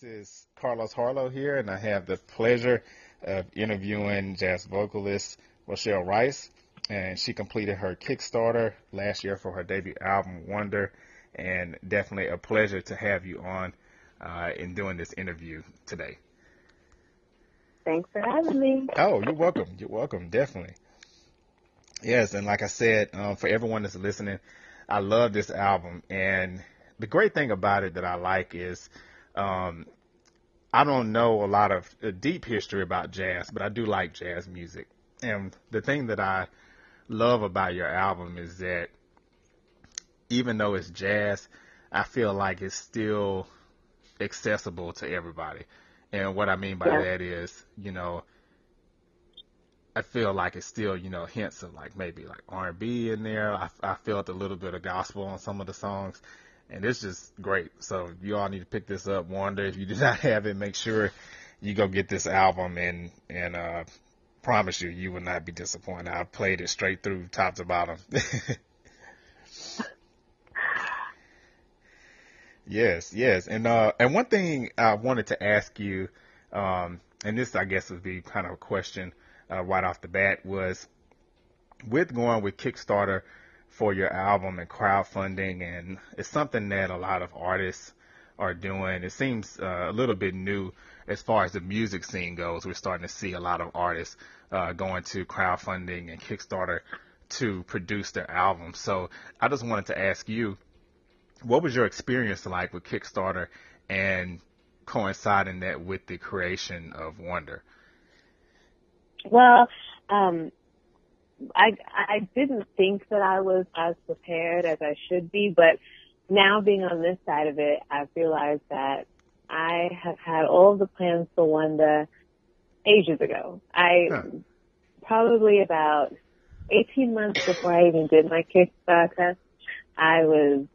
This is Carlos Harlow here, and I have the pleasure of interviewing jazz vocalist Rochelle Rice. And she completed her Kickstarter last year for her debut album, Wonder. And definitely a pleasure to have you on in doing this interview today. Thanks for having me. Oh, you're welcome. You're welcome, definitely. Yes, and like I said, for everyone that's listening, I love this album. And the great thing about it that I like is um, I don't know a lot of deep history about jazz, but I do like jazz music. And the thing that I love about your album is that even though it's jazz, I feel like it's still accessible to everybody. And what I mean by Yeah. that is, I feel like it's still, hints of like maybe like R&B in there. I felt a little bit of gospel on some of the songs, and it's just great. So you all need to pick this up. Wonder, if you do not have it, make sure you go get this album, and promise you, you will not be disappointed. I've played it straight through, top to bottom. Yes, yes, and one thing I wanted to ask you, and this I guess would be kind of a question right off the bat, was with going with Kickstarter for your album and crowdfunding, and it's something that a lot of artists are doing. It seems a little bit new as far as the music scene goes. We're starting to see a lot of artists going to crowdfunding and Kickstarter to produce their albums. So I just wanted to ask you, what was your experience like with Kickstarter and coinciding that with the creation of Wonder? Well, I didn't think that I was as prepared as I should be, but now being on this side of it, I've realized that I have had all of the plans for Wonder ages ago. Probably about 18 months before I even did my Kickstarter, I was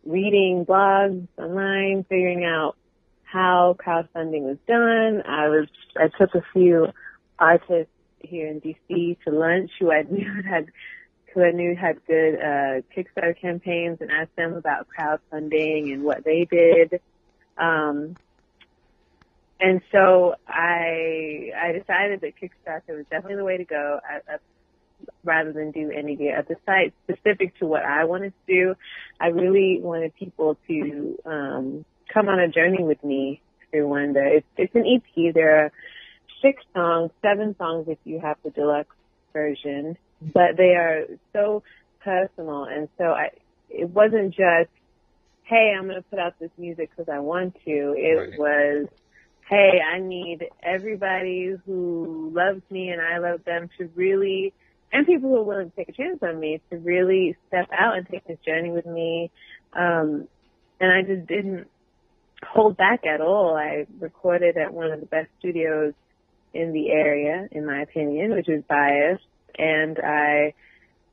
reading blogs online, figuring out how crowdfunding was done. I took a few artists here in DC to lunch who I knew had good Kickstarter campaigns, and asked them about crowdfunding and what they did. And so I decided that Kickstarter was definitely the way to go. Rather than do any of the other sites specific to what I wanted to do, I really wanted people to come on a journey with me through Wonder. It's an EP. There are 7 songs if you have the deluxe version, but they are so personal. And so it wasn't just, hey, I'm going to put out this music because I want to. It was, hey, I need everybody who loves me and I love them to really, and people who are willing to take a chance on me, to really step out and take this journey with me. And I just didn't hold back at all. I recorded at one of the best studios in the area, in my opinion, which is Biased. And I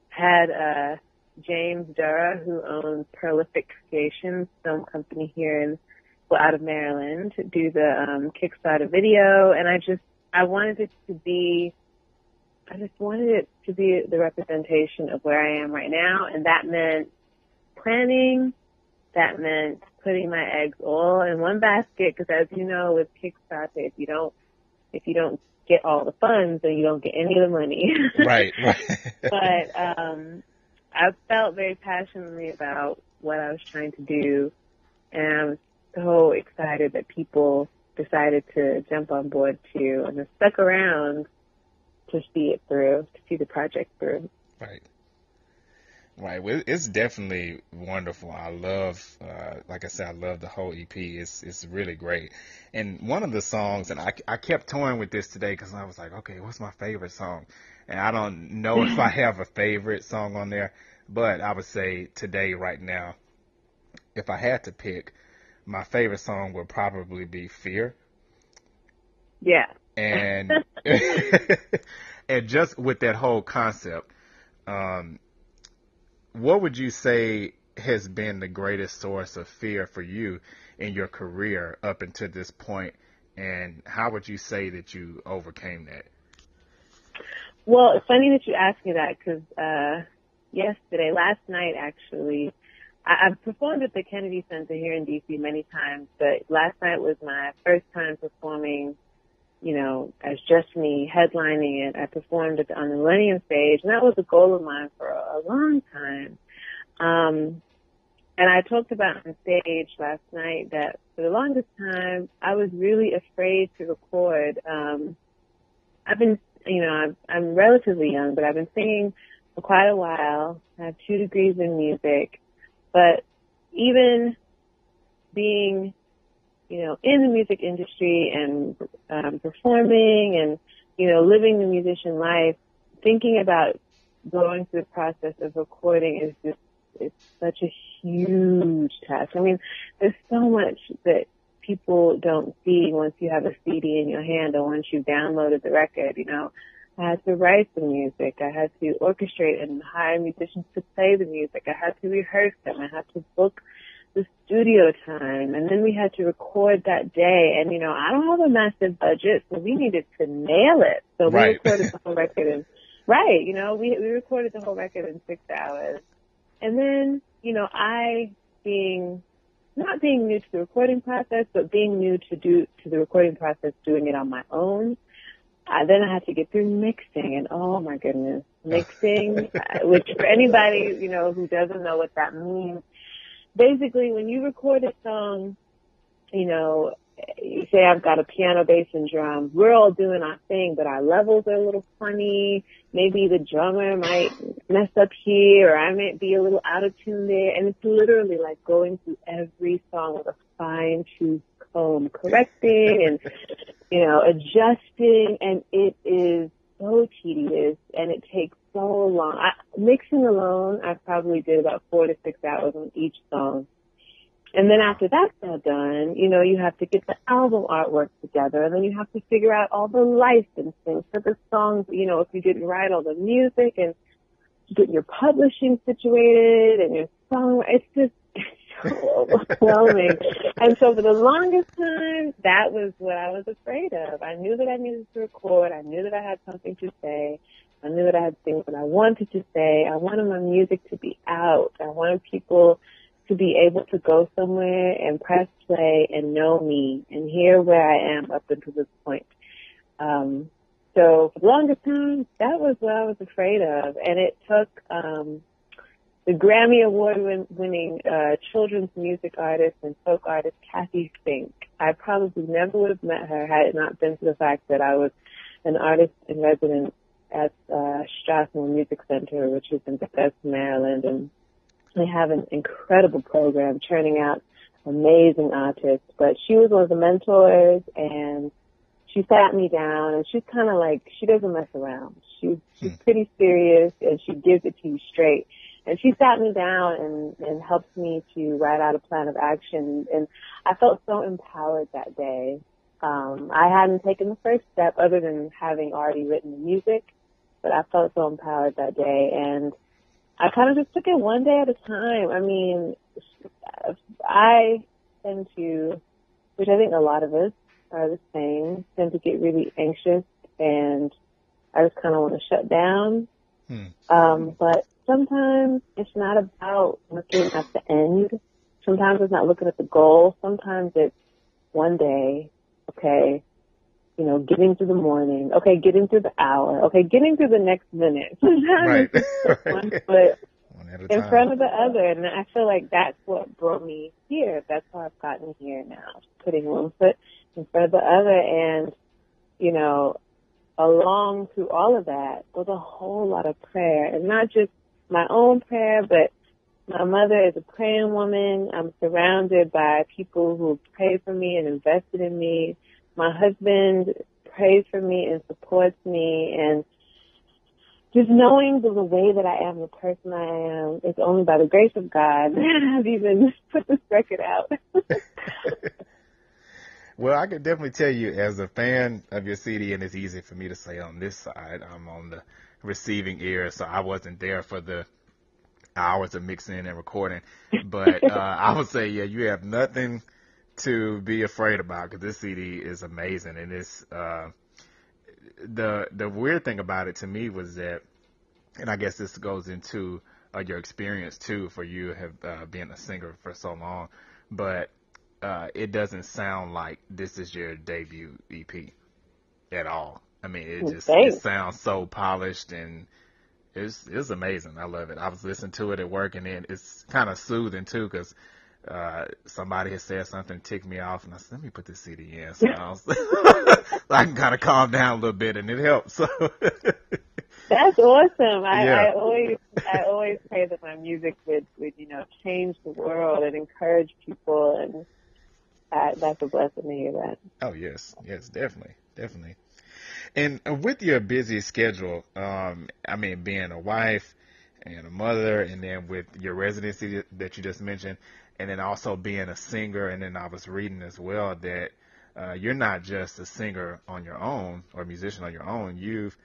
had James Dura, who owns Peauxetic Creations, film company here out of Maryland, do the Kickstarter video. And I wanted it to be the representation of where I am right now, and that meant planning. That meant putting my eggs all in one basket, because as you know, with Kickstarter, if you don't get all the funds, then you don't get any of the money. Right. But I felt very passionately about what I was trying to do, and I was so excited that people decided to jump on board too, and have stuck around to see it through, to see the project through. Right. Well, it's definitely wonderful. I love, like I said, I love the whole EP. It's really great. And one of the songs, and I kept toying with this today because I was like, okay, what's my favorite song? And I don't know if I have a favorite song on there, but I would say today, right now, if I had to pick, my favorite song would probably be Fear. Yeah. And and just with that whole concept, what would you say has been the greatest source of fear for you in your career up until this point, and how would you say that you overcame that? Well, it's funny that you asked me that, because last night actually, I've performed at the Kennedy Center here in D.C. many times, but last night was my first time performing, you know, as just me headlining it. I performed on the Millennium stage, and that was a goal of mine for a long time. And I talked about on stage last night that for the longest time, I was really afraid to record. I've been, you know, I'm relatively young, but I've been singing for quite a while. I have 2 degrees in music. But even being, you know, in the music industry and performing and, you know, living the musician life, thinking about going through the process of recording is just, it's such a huge task. I mean, there's so much that people don't see once you have a CD in your hand or once you've downloaded the record, you know. I had to write the music. I had to orchestrate and hire musicians to play the music. I had to rehearse them. I had to book the studio time. And then we had to record that day. And, you know, I don't have a massive budget, so we needed to nail it. So we recorded the whole record in, you know, we recorded the whole record in 6 hours. And then, you know, not being new to the recording process, but being new to the recording process, doing it on my own. Then I had to get through mixing, and oh my goodness, mixing, which for anybody, you know, who doesn't know what that means, basically when you record a song, you know, you say I've got a piano, bass, and drum, we're all doing our thing, but our levels are a little funny. Maybe the drummer might mess up here, or I might be a little out of tune there, and it's literally like going through every song with a fine-tooth comb, correcting and, you know, adjusting, and it is so tedious, and it takes so long. Mixing alone, I probably did about 4 to 6 hours on each song. And then after that's all done, you know, you have to get the album artwork together, and then you have to figure out all the licensing for the songs, you know, if you didn't write all the music, and get your publishing situated, and your song, it's just so overwhelming. And so for the longest time, that was what I was afraid of. I knew that I needed to record. I knew that I had something to say. I knew that I had things that I wanted to say. I wanted my music to be out. I wanted people to be able to go somewhere and press play and know me and hear where I am up until this point. So for the longest time, that was what I was afraid of. And it took the Grammy Award-winning children's music artist and folk artist Kathy Fink. I probably never would have met her had it not been for the fact that I was an artist in residence at Strathmore Music Center, which is in Bethesda, Maryland, and they have an incredible program churning out amazing artists. But she was one of the mentors, and she sat me down, and she's kind of like, she doesn't mess around. She's pretty serious, and she gives it to you straight. And she sat me down and helped me to write out a plan of action, and I felt so empowered that day. I hadn't taken the first step other than having already written the music, but I felt so empowered that day, and I kind of just took it one day at a time. I mean, I tend to, which I think a lot of us are the same, tend to get really anxious, and I just kind of want to shut down. But sometimes it's not about looking at the end. Sometimes it's not looking at the goal. Sometimes it's one day, okay, you know, getting through the morning, okay, getting through the hour, okay, getting through the next minute. Sometimes it's just one foot in front of the other, and I feel like that's what brought me here. That's how I've gotten here now, putting one foot in front of the other. And, you know, along through all of that was a whole lot of prayer, and not just my own prayer, but my mother is a praying woman. I'm surrounded by people who prayed for me and invested in me. My husband prays for me and supports me, and just knowing the way that I am, the person I am, it's only by the grace of God that I've even put this record out. Well, I can definitely tell you, as a fan of your CD, and it's easy for me to say on this side, I'm on the receiving ear, so I wasn't there for the hours of mixing and recording. But I would say, yeah, you have nothing to be afraid about, because this CD is amazing. And it's the weird thing about it to me was that, and I guess this goes into your experience too, for you have been a singer for so long, but it doesn't sound like this is your debut EP at all. I mean, it Thanks. sounds so polished, and it's amazing. I love it. I was listening to it at work, and then it's kind of soothing too, because somebody has said something ticked me off, and I said, let me put this CD in, so I can kind of calm down a little bit, and it helps. So That's awesome. yeah, I always pray that my music would change the world and encourage people, and that's a blessing to hear that. oh yes, definitely, definitely. And with your busy schedule, I mean, being a wife and a mother, and then with your residency that you just mentioned, and then also being a singer, and then I was reading as well that you're not just a singer on your own or a musician on your own. You've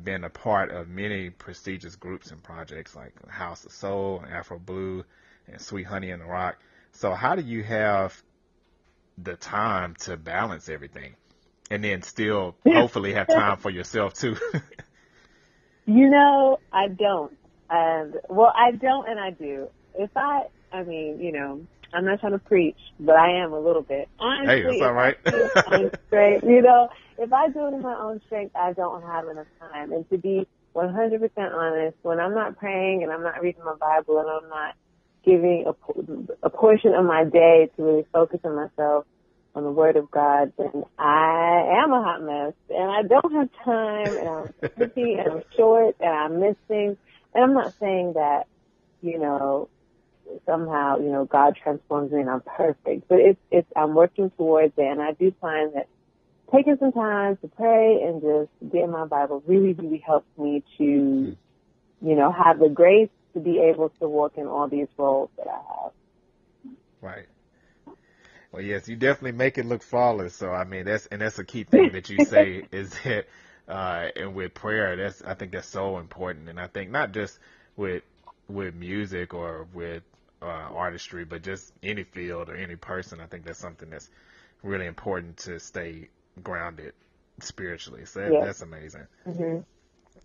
been a part of many prestigious groups and projects like House of Soul, Afro Blue, and Sweet Honey in the Rock. So how do you have the time to balance everything, and then still hopefully have time for yourself too? I don't. And I don't, and I do. I mean, I'm not trying to preach, but I am a little bit. Hey, Honestly, that's all if I right. do it in my own strength, if I do it in my own strength, I don't have enough time. And to be 100% honest, when I'm not praying and I'm not reading my Bible and I'm not giving a portion of my day to really focus on myself, on the Word of God, then I am a hot mess, and I don't have time, and I'm busy, and I'm short, and I miss things. And I'm not saying that, somehow, God transforms me and I'm perfect, but it's I'm working towards it, and I do find that taking some time to pray and just get in my Bible really, really helps me to, have the grace to be able to walk in all these roles that I have. Right. Well, yes, you definitely make it look flawless. So, I mean, that's a key thing that you say is that, and with prayer, I think that's so important. And I think not just with music or with artistry, but just any field or any person. I think that's something that's really important to stay grounded spiritually. So Yes. that's amazing. Mm-hmm.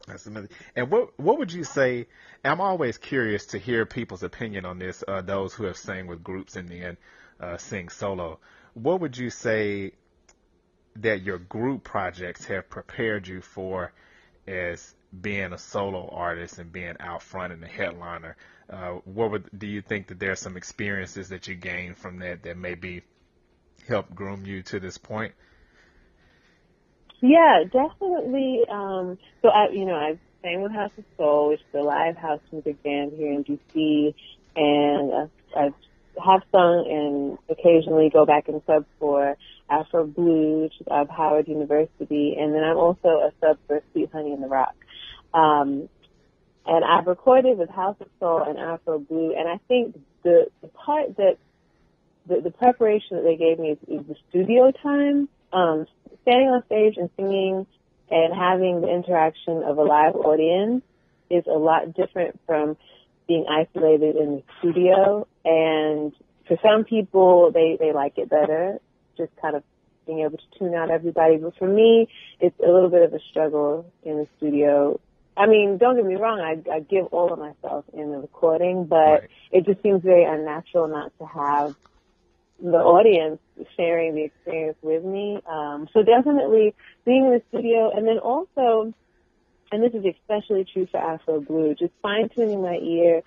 That's amazing. And what would you say? I'm always curious to hear people's opinion on this. Those who have sang with groups and then sing solo. What would you say that your group projects have prepared you for as being a solo artist and being out front and the headliner? Do you think that there are some experiences that you gained from that maybe helped groom you to this point? Yeah, definitely. So I sang with House of Soul, which is a live house music band here in DC, and I have sung and occasionally go back and sub for Afro Blue, which is out of Howard University, and then I'm also a sub for Sweet Honey in the Rock. And I've recorded with House of Soul and Afro Blue, and I think the part that the preparation that they gave me is the studio time. Standing on stage and singing and having the interaction of a live audience is a lot different from being isolated in the studio. And for some people, they like it better, just kind of being able to tune out everybody. But for me, it's a little bit of a struggle in the studio. I mean, don't get me wrong, I give all of myself in the recording, but Right. It just seems very unnatural not to have the audience sharing the experience with me. So definitely being in the studio, and then also, and this is especially true for Afro Blue, just fine-tuning my ear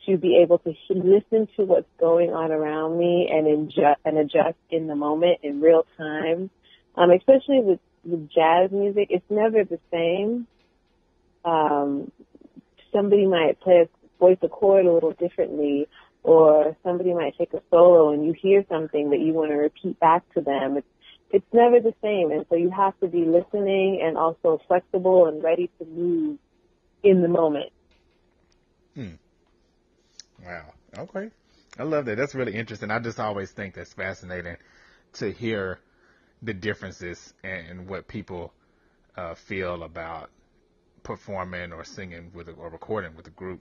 to be able to listen to what's going on around me and adjust in the moment in real time. Especially with jazz music, it's never the same. Somebody might voice a chord a little differently, or somebody might take a solo and you hear something that you want to repeat back to them. It's never the same, and so you have to be listening and also flexible and ready to move in the moment. Wow. Okay. I love that. That's really interesting. I just always think that's fascinating to hear the differences and what people feel about performing or singing or recording with a group,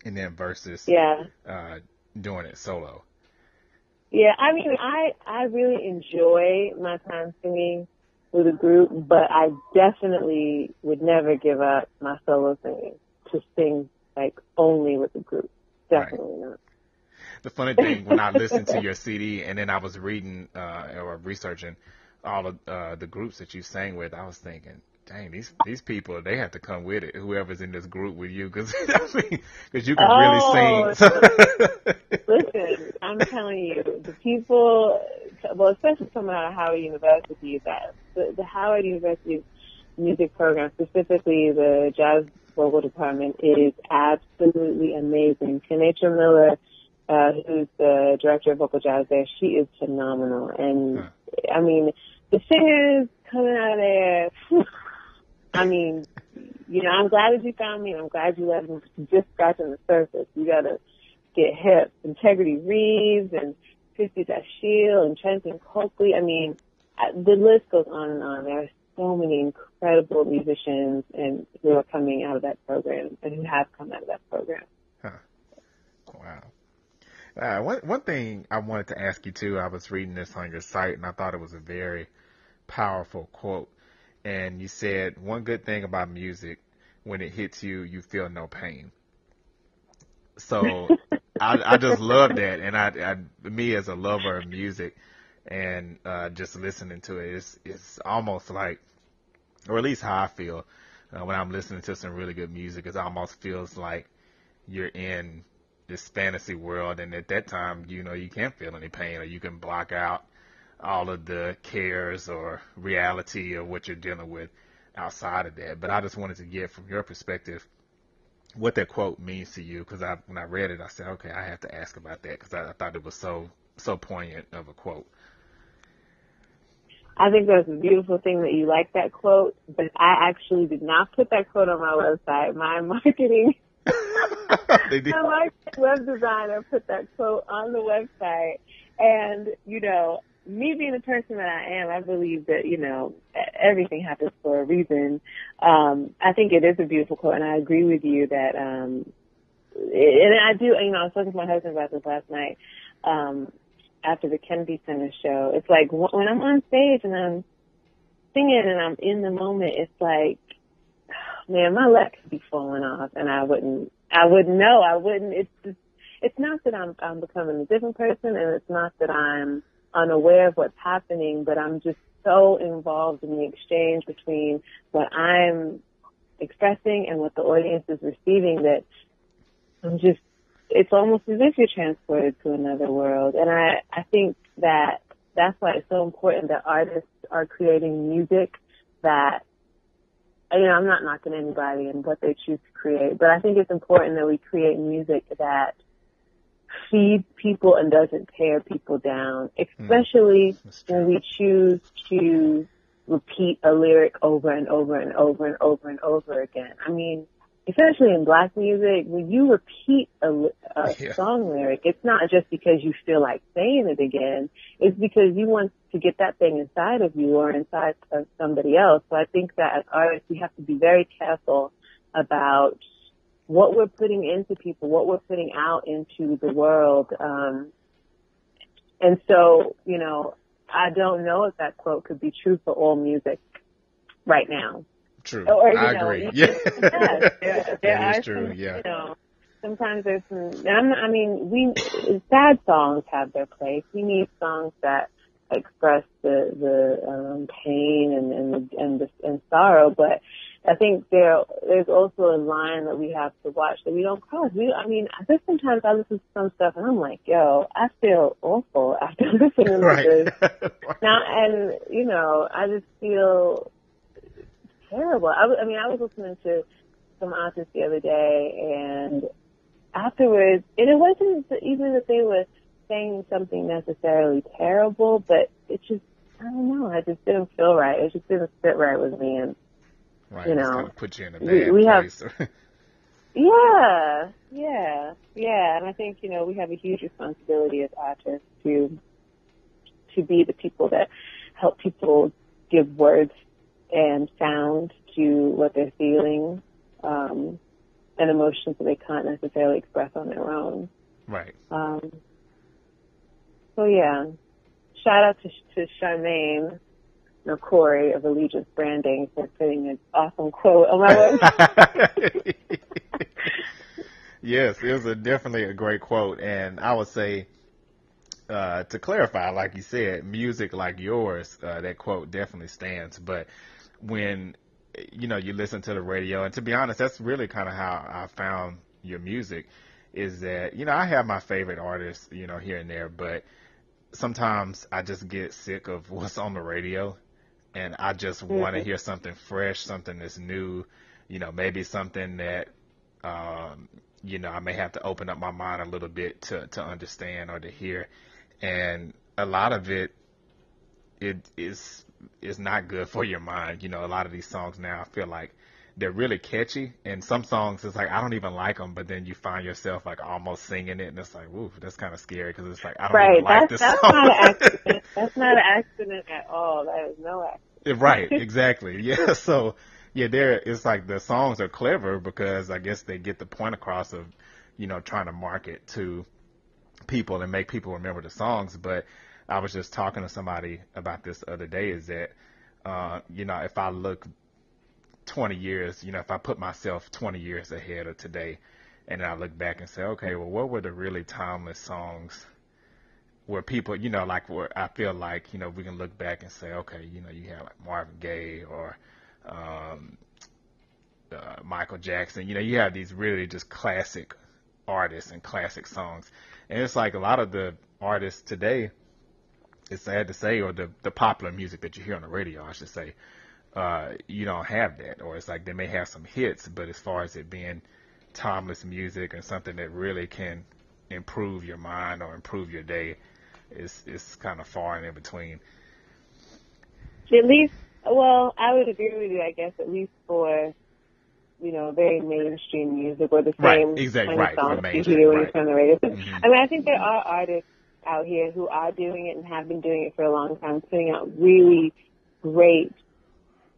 and then versus doing it solo. Yeah, I mean, I really enjoy my time singing with a group, but I definitely would never give up my solo singing to sing like only with a group. Right. Definitely not. The funny thing, when I listened to your CD and then I was reading or researching all of the groups that you sang with, I was thinking, dang, these people, they have to come with it. Whoever's in this group with you, because because you can really Oh, sing. listen, I'm telling you, the people, well, especially coming out of Howard University, that the Howard University music program, specifically the jazz vocal department, is absolutely amazing. Tanisha Miller, who's the director of vocal jazz there, she is phenomenal. And, I mean, the singers coming out of there, I mean, you know, I'm glad that you found me, and I'm glad you let me just scratching the surface. You got to get hip. Integrity Reeves and Christy Dashiell and Trenton Coakley. I mean, the list goes on and on. There are so many incredible musicians and who are coming out of that program and who have come out of that program. Huh. Wow. One thing I wanted to ask you too, I was reading this on your site and I thought it was a very powerful quote. And you said, one good thing about music, when it hits you, you feel no pain. So I just love that. And me as a lover of music and just listening to it, it's almost like, or at least how I feel when I'm listening to some really good music, it almost feels like you're in this fantasy world. And at that time, you know, you can't feel any pain, or you can block out all of the cares or reality of what you're dealing with outside of that. But I just wanted to get from your perspective what that quote means to you, because when I read it, I said, okay, I have to ask about that, because I thought it was so poignant of a quote. I think that's a beautiful thing that you like that quote, but I actually did not put that quote on my website. My marketing web designer put that quote on the website. And, you know, me being the person that I am, I believe that, you know, everything happens for a reason. I think it is a beautiful quote, and I agree with you that, and I do, you know, I was talking to my husband about this last night, after the Kennedy Center show. It's like when I'm on stage and I'm singing and I'm in the moment, it's like, man, my leg could be falling off, and I wouldn't know. It's not that I'm becoming a different person, and it's not that I'm unaware of what's happening, but I'm just so involved in the exchange between what I'm expressing and what the audience is receiving that it's almost as if you're transported to another world. And I think that that's why it's so important that artists are creating music that, you know, I'm not knocking anybody and what they choose to create, but I think it's important that we create music that feeds people and doesn't tear people down, especially when we choose to repeat a lyric over and over and over and over and over again. I mean, especially in Black music, when you repeat a song lyric, it's not just because you feel like saying it again. It's because you want to get that thing inside of you or inside of somebody else. So I think that as artists, we have to be very careful about what we're putting into people, what we're putting out into the world. And so, you know, I don't know if that quote could be true for all music right now. True. Or, I agree. Yeah. There are true. some, Yeah. you know, sometimes there's some, I mean, sad songs have their place. We need songs that express the pain and sorrow, but I think there's also a line that we have to watch that we don't cross. There's sometimes I listen to some stuff and I'm like, yo, I feel awful after listening to this. Now, and, you know, I just feel terrible. I was listening to some artists the other day, and afterwards, and it wasn't even that they were saying something necessarily terrible, but it just, I don't know, I just didn't feel right. It just didn't fit right with me, and right, you know, it's kind of put you in a bad place. Yeah, and I think, you know, we have a huge responsibility as artists to be the people that help people give words and sound to what they're feeling, and emotions that they can't necessarily express on their own. Right. So yeah, shout out to Charmaine Corey of Allegiance Branding for putting an awesome quote on my website. Yes, it was definitely a great quote. And I would say, to clarify, like you said, music like yours, that quote definitely stands. But when, you listen to the radio, and to be honest, that's really kind of how I found your music, is that, I have my favorite artists, here and there, but sometimes I just get sick of what's on the radio, and I just want to Mhm. hear something fresh, something that's new, maybe something that, I may have to open up my mind a little bit to understand or to hear. And a lot of it is not good for your mind. A lot of these songs now, I feel like they're really catchy, and some songs it's like I don't even like them, but then you find yourself like almost singing it, and it's like, woo, that's kind of scary because it's like I don't even Right. like this That's song. not an accident. That's not an accident at all. That is no Right, accident. exactly. Yeah, so yeah, there it's like the songs are clever because I guess they get the point across of, trying to market to people and make people remember the songs. But I was just talking to somebody about this the other day is that, if I look 20 years, if I put myself 20 years ahead of today and I look back and say, okay, well, what were the really timeless songs where people, like where I feel like, we can look back and say, okay, you have like Marvin Gaye or um, Michael Jackson, you have these really just classic artists and classic songs. And it's like a lot of the artists today, it's sad to say, or the popular music that you hear on the radio, I should say, you don't have that. Or it's like they may have some hits, but as far as it being timeless music and something that really can improve your mind or improve your day, it's kind of far and in between. At least, well, I would agree with you, I guess, at least for, very mainstream music or the Right, same exactly, kind of right, for songs you mainstream, hear when you right. turn the radio. Hmm. I mean, I think there are artists out here who are doing it and have been doing it for a long time, putting out really great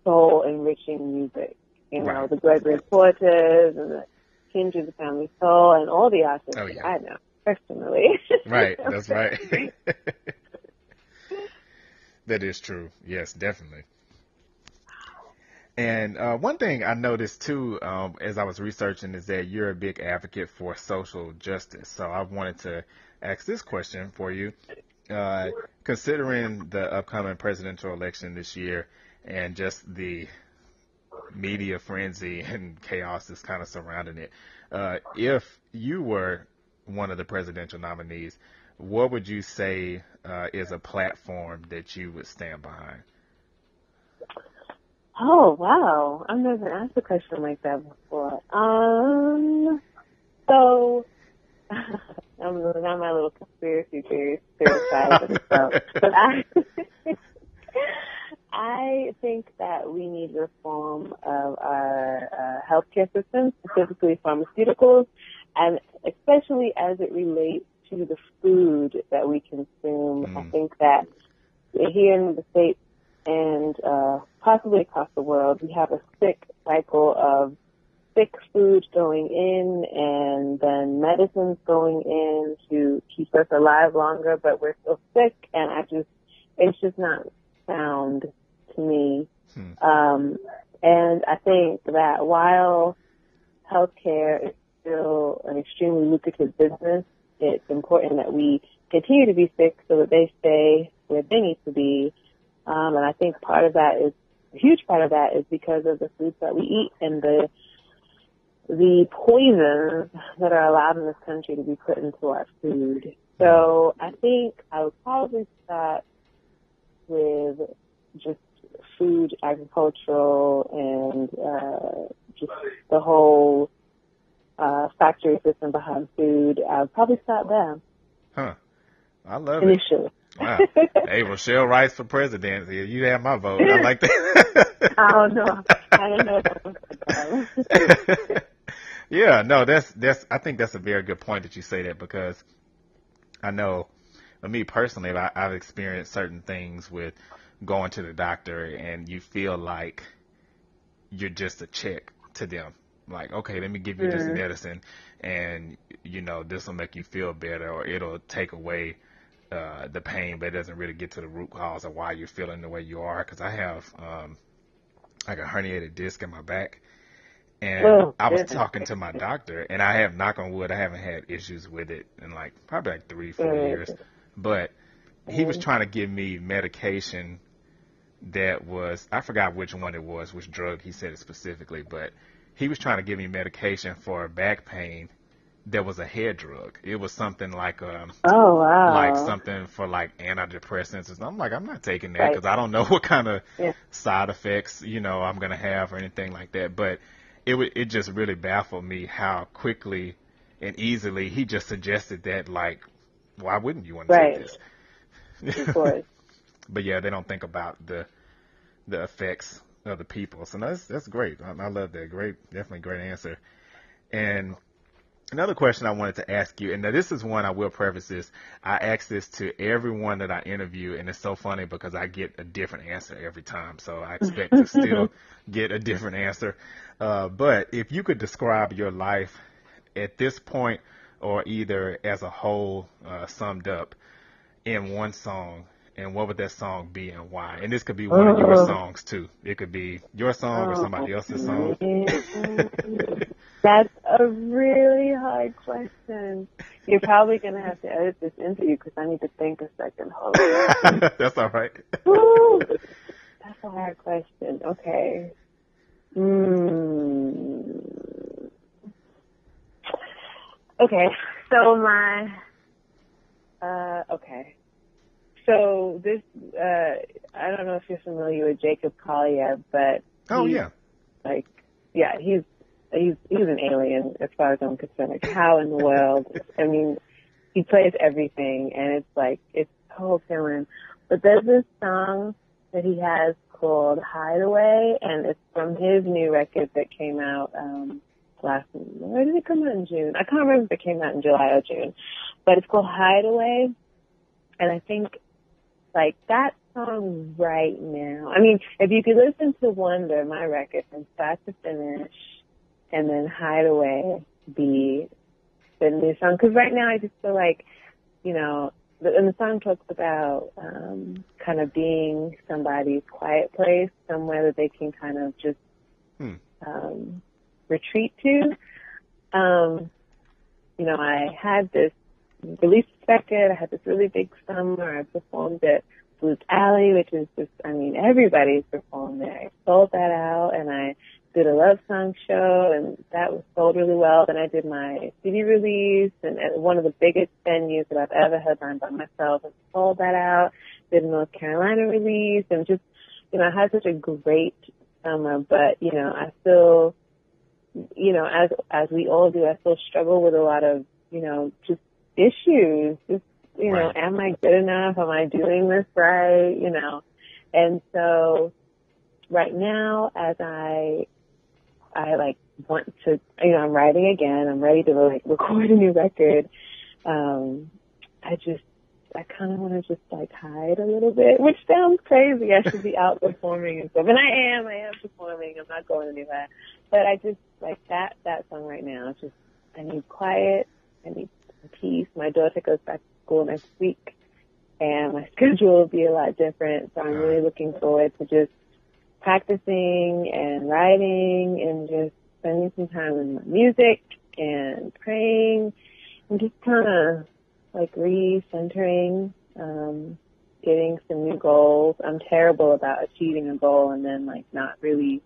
soul enriching music. Right. The Gregory Porters and the Kindred, the Family Soul, and all the artists Oh that yeah. I know personally. Right, that's right. That is true. Yes, definitely. And one thing I noticed too, as I was researching, is that you're a big advocate for social justice. So I wanted to ask this question for you. Uh, Considering the upcoming presidential election this year and just the media frenzy and chaos that's kind of surrounding it, if you were one of the presidential nominees, what would you say is a platform that you would stand behind? Oh, wow. I've never asked a question like that before. So, I'm not my little conspiracy theory side of it, so, but I think that we need reform of our healthcare system, specifically pharmaceuticals, and especially as it relates to the food that we consume. I Mm, think that here in the States and possibly across the world, we have a sick cycle of sick food going in and then medicines going in to keep us alive longer, but we're still sick, and it's just not sound to me. hmm, And I think that while healthcare is still an extremely lucrative business, it's important that we continue to be sick so that they stay where they need to be. And I think a huge part of that is because of the foods that we eat and the poisons that are allowed in this country to be put into our food. hmm. So I think I would probably start with just food, agricultural, and just the whole factory system behind food. I would probably start there Huh. I love it. initially. Wow. Hey, Rochelle Rice for president. Yeah, you have my vote. I like that. I don't know. I don't know if I'm that. Yeah, no, that's I think that's a very good point that you say that because I know for me personally, I've experienced certain things with going to the doctor and you feel like you're just a check to them. Like, okay, let me give you this Mm. medicine and this will make you feel better or it'll take away the pain, but it doesn't really get to the root cause of why you're feeling the way you are. Because I have like a herniated disc in my back, And Oh, I was goodness. talking to my doctor, and I have, knock on wood, I haven't had issues with it in like probably like 3, 4 years. Good. But he was Mm. trying to give me medication that was, I forgot which one it was, which drug he said it specifically, but he was trying to give me medication for back pain that was a head drug. It was something Oh, like wow. something for like antidepressants. And I'm like, I'm not taking that Right. because I don't know what kind of Yeah. side effects, I'm gonna have or anything like that. But it just really baffled me how quickly and easily he just suggested that, like, why wouldn't you want to take Right. this? Of course. But yeah, they don't think about the effects of the people. So that's great. I love that. Great, definitely great answer. And another question I wanted to ask you, and now this is one I will preface this. I ask this to everyone that I interview, and it's so funny because I get a different answer every time. So I expect to still get a different answer. But if you could describe your life at this point, or either as a whole, summed up in one song, and what would that song be and why? And this could be one of your Oh, songs too. It could be your song or oh, somebody else's song. man. That's a really hard question. You're probably going to have to edit this interview because I need to think a second. Hold on. That's all right. Woo! That's a hard question. Okay. Mm. Okay. So okay. So this, I don't know if you're familiar with Jacob Collier, but Oh he's yeah. like, yeah, he's an alien as far as I'm concerned. Like, how in the world? I mean, he plays everything, and it's like, it's so killing. But there's this song that he has called Hideaway, and it's from his new record that came out where did it come out in June? I can't remember if it came out in July or June, but it's called Hideaway, and I think like that song right now. I mean, if you could listen to Wonder, my record, from start to finish, and then Hideaway be the new song, because right now I just feel like, and the song talks about kind of being somebody's quiet place, somewhere that they can kind of just retreat to. I had this release record. I had this really big summer. I performed at Blues Alley, which is just, I mean, everybody's performed there. I sold that out, and I did a love song show, and that was sold really well. Then I did my CD release, and at one of the biggest venues that I've ever headlined by myself, and sold that out. Did a North Carolina release, and just, I had such a great summer. But, I still, as we all do, I still struggle with a lot of, just issues. Just, Right. am I good enough? Am I doing this right? And so right now, as I like want to, I'm writing again. I'm ready to like record a new record. I kind of want to just like hide a little bit, which sounds crazy. I should be out performing and stuff, and I am performing. I'm not going anywhere, but I just like that song right now. It's just, I need quiet. I need peace. My daughter goes back to school next week, and my schedule will be a lot different. So I'm really looking forward to just practicing and writing and just spending some time with my music and praying and just kind of like recentering, getting some new goals. I'm terrible about achieving a goal and then like not really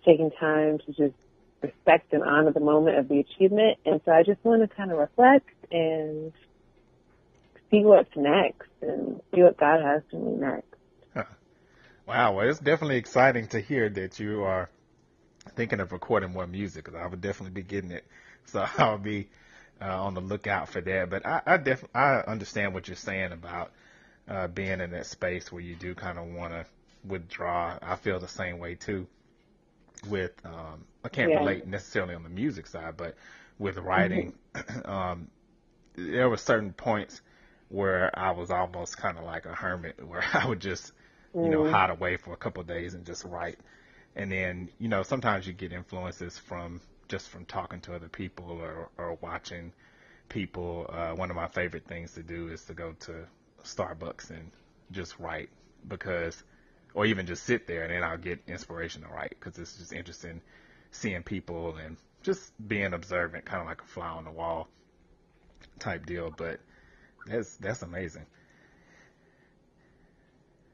taking time to just respect and honor the moment of the achievement. And so I just want to kind of reflect and see what's next and see what God has for me next. Wow. Well, it's definitely exciting to hear that you are thinking of recording more music, because I would definitely be getting it. So I'll be on the lookout for that. But I understand what you're saying about being in that space where you do kind of want to withdraw. I feel the same way too. With I can't Yeah. relate necessarily on the music side, but with writing, Mm-hmm. there were certain points where I was almost kind of like a hermit, where I would just hide away for a couple of days and just write. And then, sometimes you get influences from talking to other people or watching people. One of my favorite things to do is to go to Starbucks and just write, because or even just sit there and then I'll get inspiration to write because it's just interesting seeing people and just being observant, kind of like a fly on the wall type deal. But that's amazing.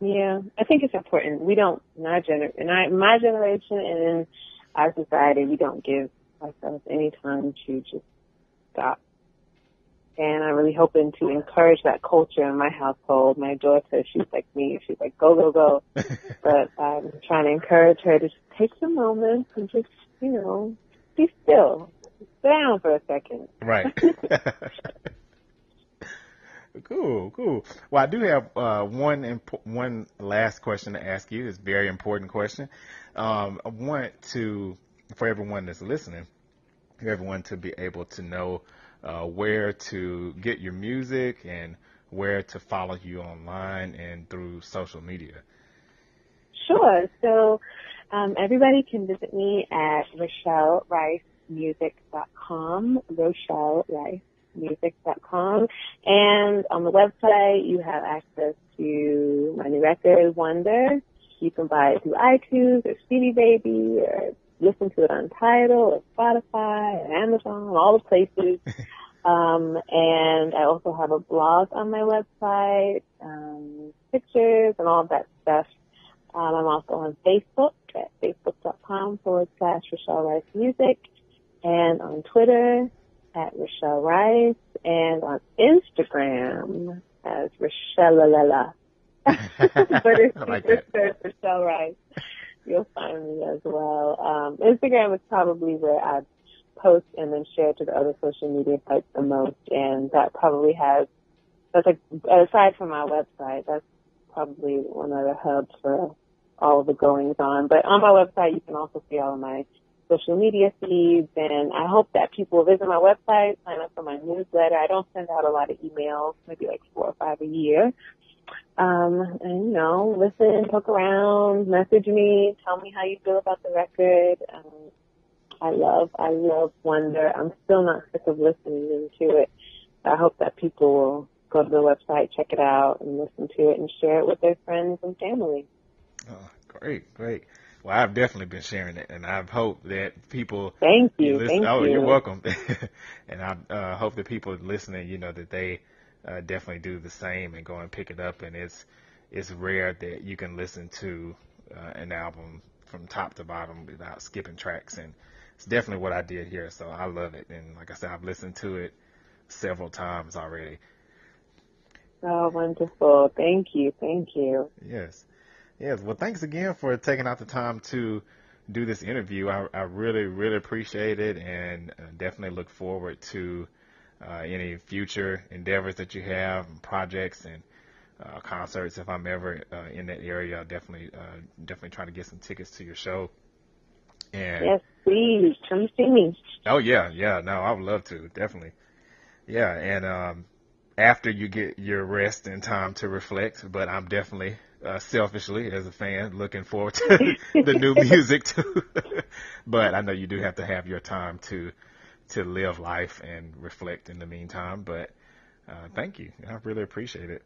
Yeah, I think it's important. We don't, in my generation and in our society, we don't give ourselves any time to just stop. And I'm really hoping to encourage that culture in my household. My daughter, she's like me. She's like, go, go, go. But I'm trying to encourage her to just take some moments and just, be still. Sit down for a second. Right. Cool. Well, I do have one last question to ask you. It's a very important question. I want for everyone that's listening, everyone to be able to know where to get your music and where to follow you online and through social media. Sure. So everybody can visit me at RochelleRiceMusic.com, RochelleRiceMusic.com. And on the website, you have access to my new record, Wonder. You can buy it through iTunes or CD Baby or listen to it on Tidal or Spotify or Amazon, all the places. And I also have a blog on my website, pictures and all of that stuff. I'm also on Facebook at facebook.com/Rochelle Rice Music, and on Twitter at Rochelle Rice, and on Instagram as Rochelle. But if you just search Rochelle Rice, you'll find me as well. Instagram is probably where I post and then share to the other social media sites the most, and that's like, aside from my website, that's probably one of the hubs for all of the goings on. But on my website, you can also see all of my social media feeds, and I hope that people will visit my website, sign up for my newsletter. I don't send out a lot of emails, maybe like 4 or 5 a year. And, listen, poke around, message me, tell me how you feel about the record. I love Wonder. I'm still not sick of listening to it. I hope that people will go to the website, check it out, and listen to it and share it with their friends and family. Oh, great. Well, I've definitely been sharing it, and I hope that people. Thank you. Listen, you're welcome. And I hope that people listening, that they definitely do the same and go and pick it up. And it's rare that you can listen to an album from top to bottom without skipping tracks, and it's definitely what I did here. So I love it, and like I said, I've listened to it several times already. Oh, wonderful. Thank you. Yes. Well, thanks again for taking out the time to do this interview. I really, really appreciate it, and definitely look forward to any future endeavors that you have, and projects and concerts. If I'm ever in that area, I'll definitely try to get some tickets to your show. And yes, please come see me. Oh yeah, no, I would love to, definitely. Yeah, and after you get your rest and time to reflect, but I'm definitely selfishly as a fan looking forward to the new music too. But I know you do have to have your time to live life and reflect in the meantime. But thank you, I really appreciate it.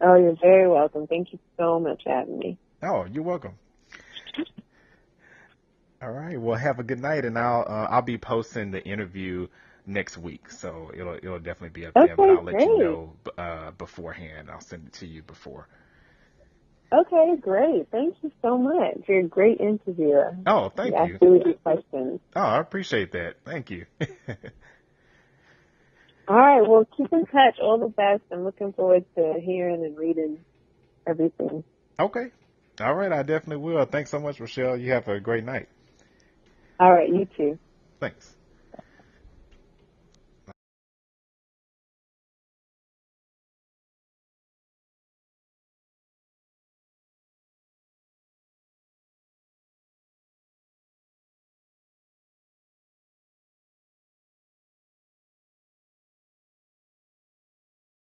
Oh, you're very welcome. Thank you so much for having me. Oh, you're welcome. All right. Well, have a good night, and I'll be posting the interview next week, so it'll definitely be up there. But I'll let you know beforehand. I'll send it to you before. Okay, great. Thank you so much. You're a great interviewer. Oh, thank you. You asked really good questions. Oh, I appreciate that. Thank you. All right. Well, keep in touch. All the best. I'm looking forward to hearing and reading everything. Okay. All right. I definitely will. Thanks so much, Rochelle. You have a great night. All right. You too. Thanks.